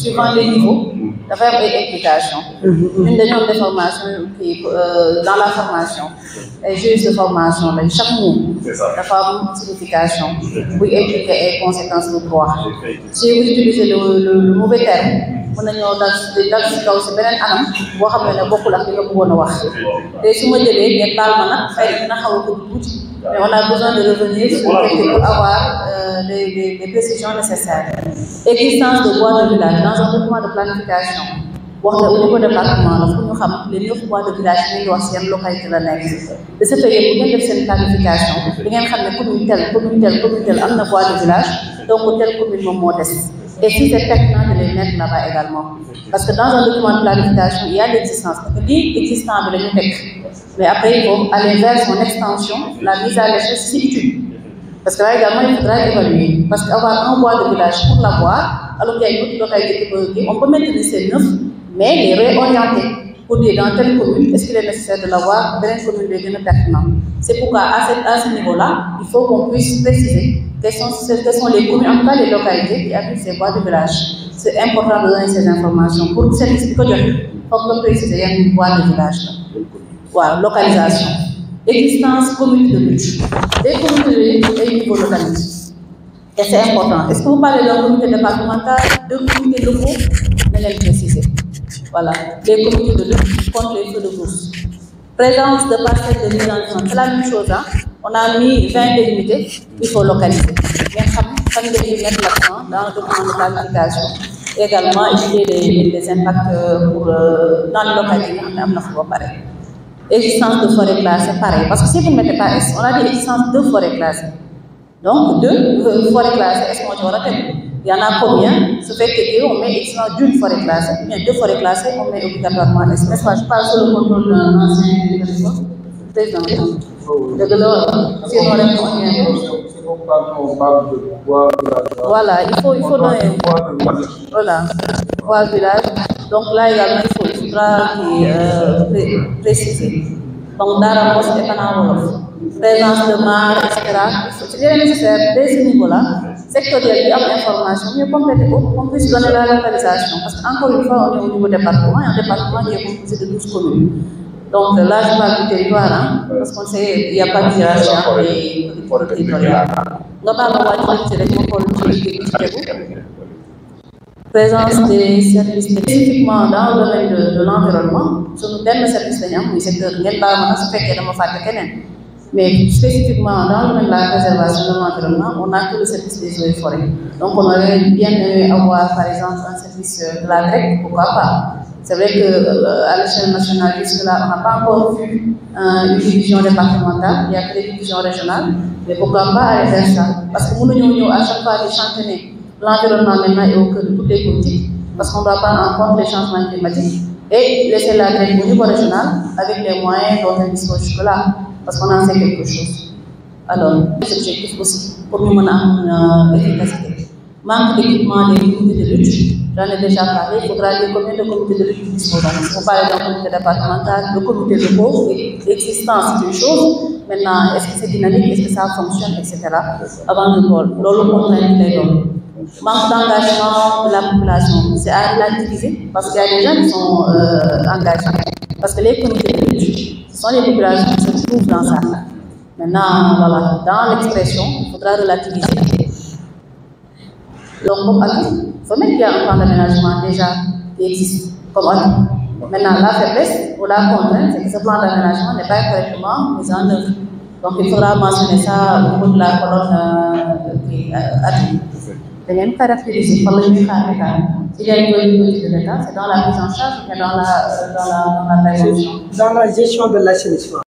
suivant les niveaux, d'avoir des implications. Une des formations dans la formation, les juges de formation, chaque mot, la forme de signification, vous impliquer les conséquences du droit. Si vous utilisez le mauvais terme, on a aussi beneen anam boo xam ne bokkul ak li nga bëggoon a wax te su ma jëlee ngeen baal ma nag xëy na dina xaw a gudd tuuti mais on a besoin de revenir sur quelques pour avoir des précisions nécessaires. Existence de bois de village dans un document de planification wax na au niveau département la fu ñu xam les 9 bois de village yi wax seen localité la nekk de ce fait bu ngeen def seen planification di ngeen xam ne commune tel am na bois de village donc telle commune moom moo des. Et si c'est pertinent de les mettre là-bas également. Parce que dans un document de planification, il y a l'existence. Parce que l'existence de l'UNEC. Mais après, il faut aller vers son extension, la mise à l'échelle si utile. Parce que là également, il faudra évaluer. Parce qu'avoir un bois de village pour l'avoir, alors qu'il y a une autre localité, on peut maintenir ces 9, mais les réorienter. Pour dire dans telle commune, est-ce qu'il est nécessaire de l'avoir dans une commune de pertinent. C'est pourquoi à ce niveau-là, il faut qu'on puisse préciser quelles sont les communes, en tout cas les localités qui habitent ces bois de village. C'est important de donner ces informations. Pour celles qui se il faut préciser un bois de village. Voilà, localisation. Existence commune de lutte. Des communautés et niveau localité. Et c'est important. Est-ce que vous parlez de communauté départementale, de communautés locaux? Mais les préciser. Voilà, les comités de lutte contre les feux de brousse. Présence de parcelles de mise en œuvre, c'est la même chose. Hein? On a mis 20 délimités, il faut localiser. Mais comme les mettre l'accent dans le document de planification, également étudier les impacts dans les localités. Existence de forêt classée, pareil. Parce que si vous ne mettez pas S, on a dit l'existence de forêt classée. Donc, 2 forêts classées, est-ce qu'on va il y en a combien? Ce fait qu'on met l'existence d'une forêt classée, ou bien 2 forêts classées, on met obligatoirement S. N'est-ce pas? Je parle sous le contrôle d'un ancien président. Voilà, il faut donner. Voilà, bois village. Donc là également, il faudra préciser. Donc, dans la poste et présence de mar, etc. C'est nécessaire dès ce niveau-là. Sectoriel, il y a l'information, mieux compléter pour qu'on puisse donner la localisation. Parce qu'encore une fois, on est au niveau département, et un département qui est composé de 12 communes. Donc là, je parle du territoire, hein, parce qu'on sait qu'il n'y a pas de hiérarchie entre les territoires. Notamment, on va utiliser les présence des services spécifiquement dans le domaine de l'environnement, sur le thème de services, le secteur de l'environnement, mais spécifiquement dans le domaine de la préservation de l'environnement, on a que le service des eaux et forêts. Donc on aurait bien aimé avoir par exemple un service de la DREC, pourquoi pas. C'est vrai qu'à l'échelle nationale, jusque-là, on n'a pas encore vu une division départementale, il n'y a que des divisions régionales, mais pourquoi pas aller vers ça. Parce que nous, à chaque fois, de chantonner l'environnement maintenant est au cœur de toutes les politiques, parce qu'on ne doit prendre en compte les changements climatiques et laisser la DREC au niveau régional avec les moyens dont elle dispose jusque-là. Parce qu'on en sait quelque chose. Alors, les objectifs aussi, pour nous mener en efficacité. Manque d'équipement des comités de lutte, j'en ai déjà parlé, il faudra des comités de lutte qui disposent. On parle d'un comité départemental, de comité de cause, l'existence c'est une chose. Maintenant, est-ce que c'est dynamique, est-ce que ça fonctionne, etc. Avant de voir, l'eau contrainte les donne. Manque d'engagement de la population, c'est à relativiser parce qu'il y a des gens qui sont engagés. Parce que les comités de lutte, ce sont les populations qui se trouvent dans ça. Maintenant, voilà, dans l'expression, il faudra relativiser. Donc, comme atout, il faut mettre qu'il y a un plan d'aménagement déjà qui existe comme atout. Maintenant, la faiblesse ou la contrainte, c'est que ce plan d'aménagement n'est pas correctement mis en œuvre. Donc, il faudra mentionner ça au niveau de la colonne atout. Il y a une caractéristique pour le mécanisme. S'il y a une politique de l'État, c'est dans la prise en charge, mais dans la gestion. Dans la gestion de l'assainissement.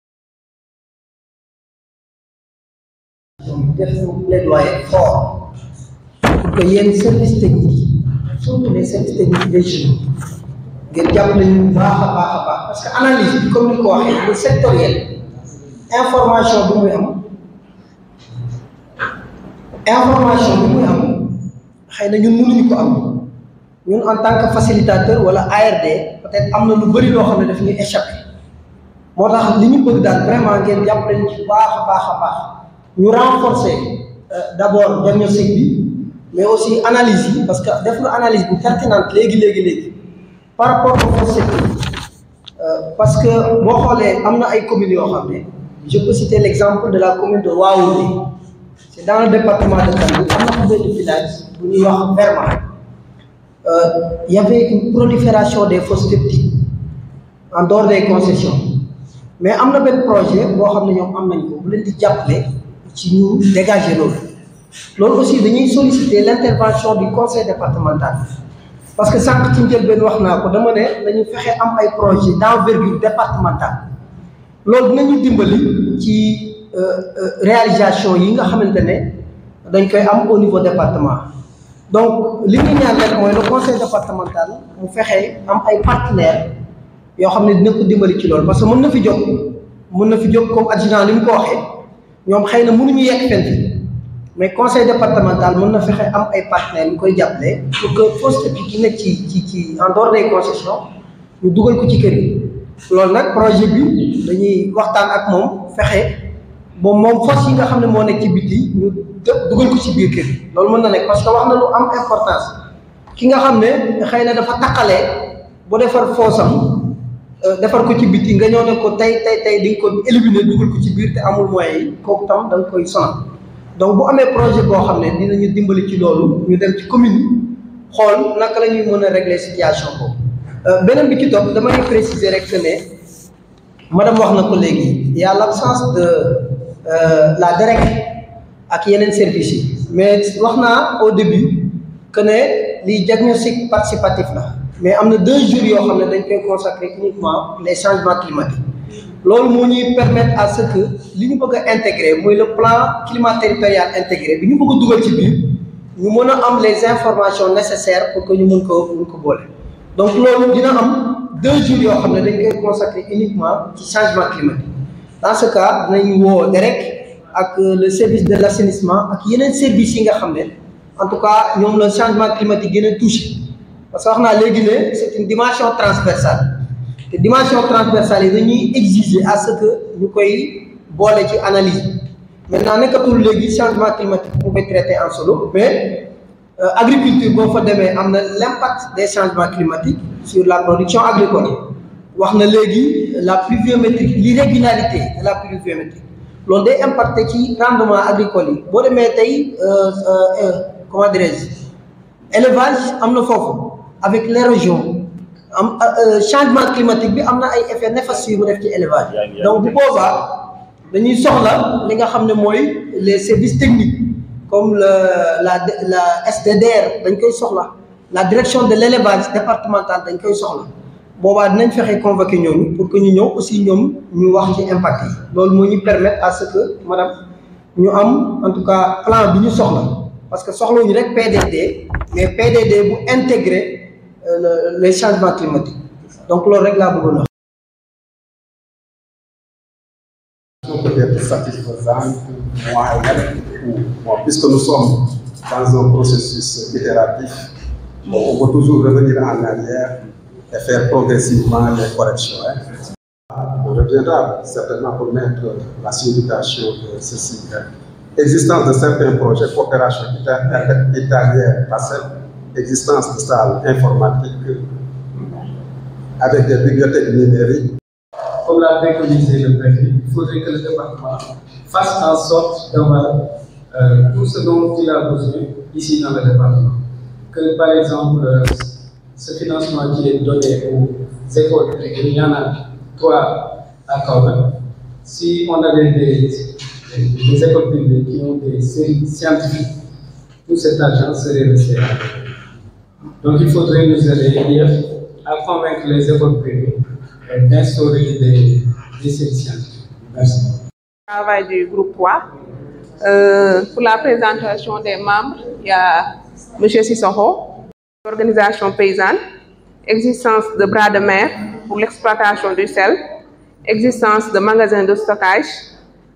Def un plaidoyer fort pour que yenn services techniques, surtout les services techniques régionaux, ngeen jàppale ñu baax a baax parce que analyse bi comme ni ko waxee le sectoriel information bi muy am xëy na ñun mënuñu ko am ñun en tant que facilitateur wala ARD peut-être am na lu bëri loo xam ne daf ñuy échappé moo tax li ñu bëgg daal vraiment ngeen jàppale ñu ci baax a baax ñu renforcer d'abord diagnostic bi mais aussi analyse yi parce que def na analyse bu pertinente léegi par rapport au fonds sectoriels parce que boo xoolee am na ay communes yoo xam ne je peux citer l'exemple de la commune de Waoundé c'est dans le département de Kandou am na benn village bu ñuy wax Verma il y avait une prolifération des fosses septiques en dehors des concessions mais am na benn projet boo xam ne ñoom am nañ ko bu leen di jàppale ci ñu dégager loolu aussi dañuy solliciter l'intervention du conseil départemental parce que sànq ci njëlbeen wax naa ko dama ne dañu fexe am ay projet d'envergure départementale loolu dinañu dimbali ci réalisation yi nga xamante ne dañ koy am au niveau département donc li ñu ñaan rek mooy le conseil départemental mu fexe am ay partenaires yoo xam ne dina ko dimbali ci loolu parce que mën na fi jóg comme adjudant li mu ko waxee ñoom xëy na mënuñu yegg fenn fi mais conseil départemental mën na fexe am ay partenaires yu koy jàppale pour que fosse septique yi nekk ci en dehors des concessions ñu dugal ko ci kër yi loolu nag projet bi dañuy waxtaan ak moom fexe ba moom fosse yi nga xam ne moo nekk ci biti ñu dugal ko ci biir kër yi loolu mën na nekk parce que wax na lu am importance ki nga xam ne xëy na dafa taqalee bu defar foosam defar ko ci biti nga ñëw ne ko tey di nga ko éliminer dugal ko ci biir te amul moyens yi kooku tam da nga koy sonal donc bu amee projet boo xam ne dinañu dimbali ci loolu ñu dem ci commune yi xool naka la ñuy mën a régler situation boobu beneen bi ci topp damay préciser rek que ne madame wax na ko léegi y a l'absence de la DREC ak yeneen services yi mais wax naa au début que ne lii diagnostic participatif la mais am na 2 jours yoo xam ne dañ koy consacrer uniquement les changements climatiques loolu moo ñuy permettre à ce que li ñu bëgg a intégrer mooy le plan climat territorial intégré bi ñu bëgg a dugal ci biir ñu mën a am les informations nécessaires pour que ñu mën ko boole donc loolu dina am 2 jours yoo xam ne dañ koy consacrer uniquement ci changement climatique dans ce cas dinañ woo DREC ak le service de l'assainissement ak yeneen services yi nga xam ne en tout cas ñoom la changement climatique gën a touché parce que wax naa léegi ne c'est une dimension transversale te dimension transversale yi dañuy exiger à ce que ñu koy boole ci analyse maintenant nekkatul léegi changement climatique ñu koy traiter en solo mais agriculture boo fa demee am na l'impact des changements climatiques sur la production agricole wax na léegi la pluviométrie l'irrégularité de la pluviométrie loolu day impacter ci rendement agricole yi boo demee tey comment dirais-je élevage am na foofu avec l'érosion am changement climatique bi am na ay effets néfastes yu mu def ci élevage donc bu boobaa dañuy soxla li nga xam ne mooy les services techniques comme la SDDR dañ koy soxla la direction de l'élevage départemental dañ koy soxla boobaa dinañ fexe convoquer ñooñu pour que ñu ñëw aussi ñoom ñu wax ci impact yi loolu moo ñu permettre à ce que madame ñu am en tout cas plan bi ñu soxla parce que soxlawuñu rek PDD mais PDD bu intégrer les changements climatiques donc loolu rek laa bëggoon a peut-être satisfaisante, puisque nous sommes dans un processus itératif, on peut toujours revenir en arrière et faire progressivement les corrections. On reviendra certainement pour mettre la signification de ceci. Existence de certains projets, coopération italienne passée, existence de salles informatiques avec des bibliothèques numériques. Comme l'a préconisé le préfet, il faudrait que le département fasse en sorte d'avoir tout ce dont il a besoin ici dans le département. Que par exemple, ce financement qui est donné aux écoles, il y en a 3 à Kaolack. Si on avait des écoles privées qui ont des séries scientifiques, tout cet argent serait resté là. Donc il faudrait nous aider à convaincre les écoles privées d'instaurer des séries scientifiques. Merci. Travail du groupe 3. Pour la présentation des membres, il y a M. Sissoko, l'organisation paysanne, existence de bras de mer pour l'exploitation du sel, existence de magasins de stockage,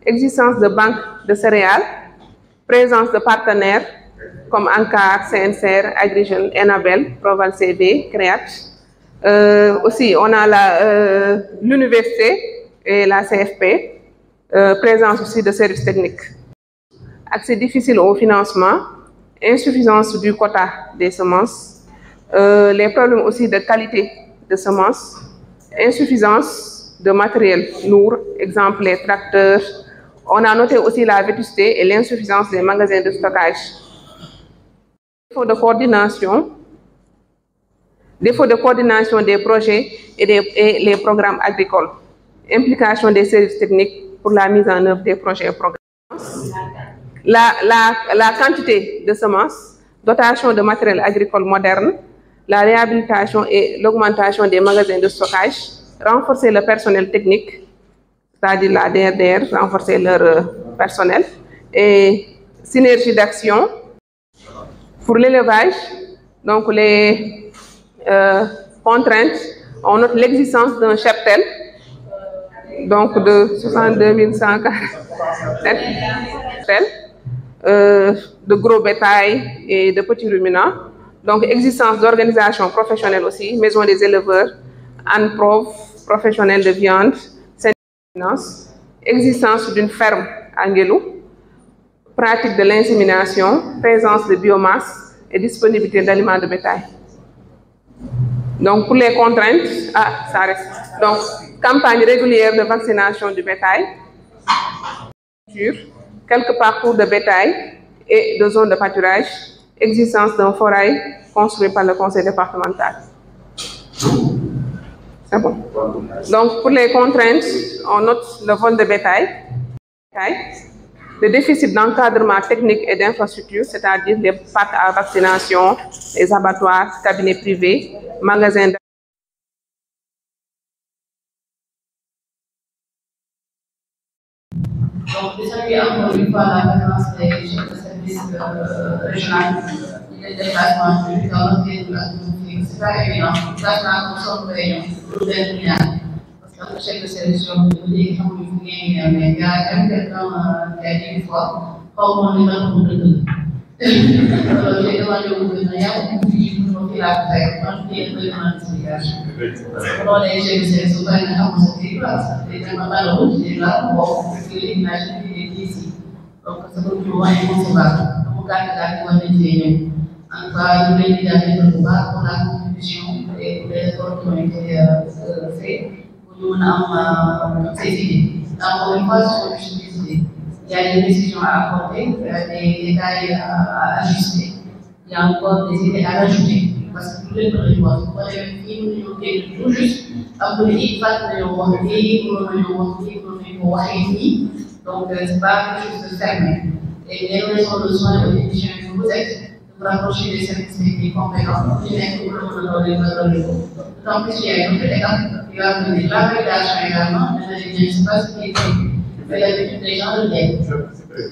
existence de banques de céréales, présence de partenaires comme ANCAR, CNCR, Agrigen, Enabel, Proval CV, CREAT. Aussi, on a l'université et la CFP, présence aussi de services techniques. Accès difficile au financement, insuffisance du quota des semences, les problèmes aussi de qualité de semences, insuffisance de matériel lourd, exemple les tracteurs. On a noté aussi la vétusté et l'insuffisance des magasins de stockage. Défaut de coordination des projets et les programmes agricoles. Implication des services techniques pour la mise en œuvre des projets et programmes. La quantité de semences, dotation de matériel agricole moderne, la réhabilitation et l'augmentation des magasins de stockage, renforcer le personnel technique, c'est-à-dire la DRDR, renforcer leur personnel, et synergie d'action pour l'élevage. Donc les contraintes, on note l'existence d'un cheptel, donc de 62 147 de gros bétail et de petits ruminants. Donc, existence d'organisations professionnelles aussi, maison des éleveurs, ANPROV, professionnels de viande, finance, existence d'une ferme à Nguelou, pratique de l'insémination, présence de biomasse et disponibilité d'aliments de bétail. Donc, pour les contraintes, ça reste. Donc, campagne régulière de vaccination du bétail, quelques parcours de bétail et de zones de pâturage, existence d'un forail construit par le conseil départemental. C'est bon. Donc, pour les contraintes, on note le vol de bétail, le déficit d'encadrement technique et d'infrastructure, c'est-à-dire les parcs à vaccination, les abattoirs, cabinets privés, magasins de... Donc, je salue encore une fois la présence des chefs de service régional et des déplacements publics dans notre pays de la communauté. Ce n'est pas évident. Déplacement, nous sommes réunions, nous devons parce que le chef de service, on nous dit qu'il faut gagner, mais il y a même quelqu'un qui a dit une fois, comme on est dans le monde de tout. J'ai demandé au gouverneur, pour nous la fête, quand je dis que dans l'explication. Dans les chefs de service, on va aller dans ce territoire, ça fait tellement malheureux, c'est là, bon, l'image est ici. Donc, c'est vraiment inconcevable. Donc, on a en tout cas, nous voulons dire pour la contribution et pour les efforts qui ont été faits pour nous avoir ces idées. Encore une fois, sur le sujet, il y a des décisions à apporter, des détails à ajuster. Il y a encore des idées à rajouter. Parce que tous les territoires, vous voyez, nous tout juste, après, il faut donc, ce n'est pas quelque chose de fermé. Et les raisons de soins et de que vous êtes, de vous rapprocher des services techniques compétents, vous n'êtes que pour le donner votre niveau. D'autant plus qu'il y a une autre étape qui va venir. La validation également, je ne sais pas ce qui est fait. Mais l'habitude des gens le viennent.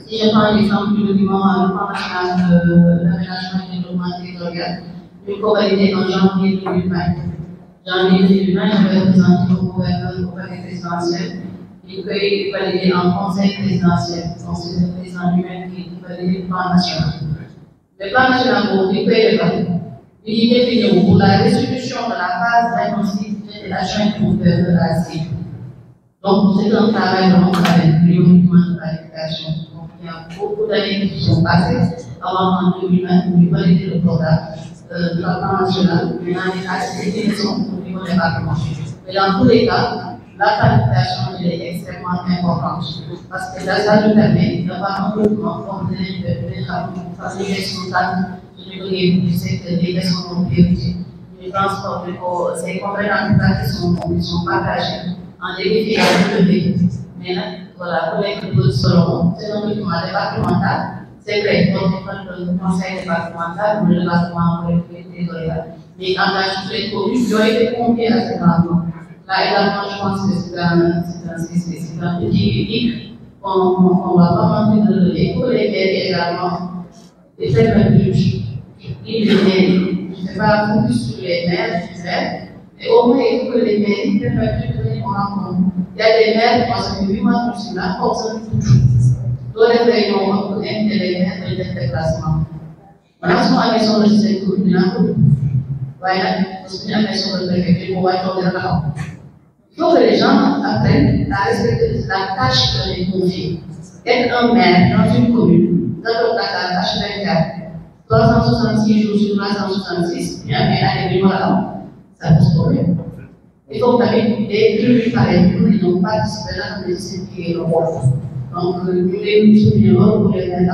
Si je prends l'exemple du document le plan national d'aménagement et de développement territorial, il faut valider en janvier 2020. Janvier 2020, je vais présenter au gouverneur au palais présidentiel. Il peut être validé en conseil présidentiel. Donc, c'est le président lui-même qui valide le plan national. Le plan national, il peut être validé. Il est défini pour la restitution de la phase diagnostique de la jointe gouverneur de la cible. Donc, c'est un travail vraiment avec le document de planification. Donc, il y a beaucoup d'années qui sont passées avant en 2020 pour valider le programme de la plan national. Maintenant, il y a des définitions au niveau département. Mais dans tous les cas, la planification est extrêmement importante parce que ça nous permet d'avoir un mouvement coordonné de familles responsables du secteur des questions de priorité. Les transports, ces compétences qui sont partagées en vérifiant le pays. Mais là, voilà, pour les de Solomon, c'est un document départemental. C'est vrai, donc le conseil départemental ou le département territorial. Mais quand les communes, ils ont été confiés à ce département. Là également, je pense que c'est un petit hic qu'on va pas manquer de lever. Pour les mairies également, les faits de juge, les mairies, je ne sais pas focus sur les maires, mais au moins il faut que les mairies préfèrent venir en rencontre. Il y a des maires, parce que 8 mois, je suis là, comme ça, toujours. Dans les réunions, on peut inviter les maires dans les déplacements. Maintenant, si on a besoin de cette commune, voilà, parce qu'on a besoin de préfecture pour voir comment on il faut que les gens apprennent à respecter la tâche que les confie. Être un maire dans une commune, dans le Dakar, H24, 366 jours sur 366, il y a une année de mois, ça pose problème. Il faut que des trucs pareils, ils n'ont pas participé à la qui est le roi. Donc, nous les soutenons pour les 20%.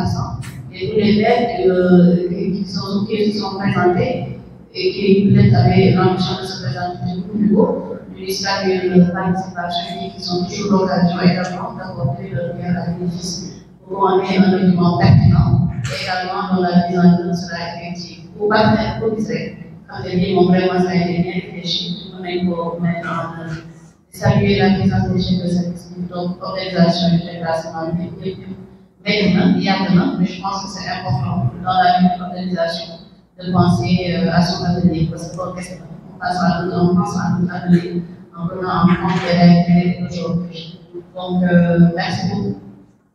Et tous les maires qui sont présentés et qui peut-être avaient l'ambition de se présenter au plus haut, municipal et de participation, qui sont toujours l'occasion également d'apporter leur bien à bénéfice pour qu'on ait un document pertinent et également dans la mise en œuvre sera effective. Pour pas être improvisé, quand les livres ont vraiment ça a été bien réfléchi, on est pour mettre en œuvre. Saluer la présence des chefs de service, donc organisation du déplacement maintenant, il y a demain, mais je pense que c'est important dans la vie de l'organisation de penser à son avenir, parce que on pense à notre avenir en prenant en compte les réalités d'aujourd'hui. Donc, merci beaucoup.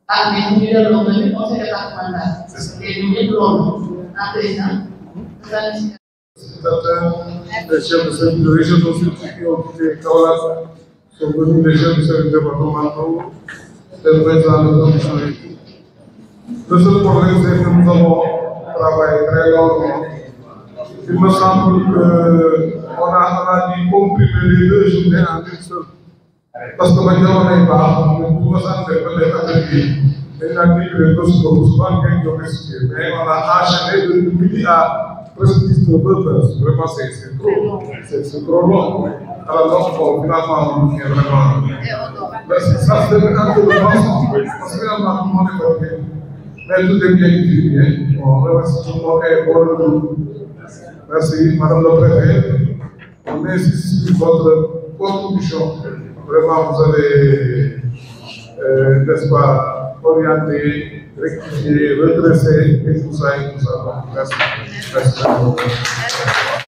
Ah, mais nous avons le conseil départemental, et nous avons un président. Les chefs de service de région aussi qui ont quitté Kaolack sont venus les chefs de service départementaux, les présidents de commission et tout. Le seul problème, c'est que nous avons travaillé très longuement. Il me semble qu'on a dû comprimer les 2 journées en une seule. Parce que maintenant, on n'est pas, nous me semble que les ateliers, les activités de souvent bien domestiqués, mais on a enchaîné de midi à presque 19 heures. Vraiment, c'est trop. C'est trop long. Alors, donc, finalement, on est vraiment. Ça, c'est un peu de façon. Parce que finalement, tout le monde est OK. Mais tout est bien dit. Bon, merci tout le monde et bon retour. Merci, Madame le Préfet. On insiste sur votre contribution. Vraiment, vous avez, n'est-ce pas, orienté, rectifié, redressé et tout ça et tout ça. Merci. Merci.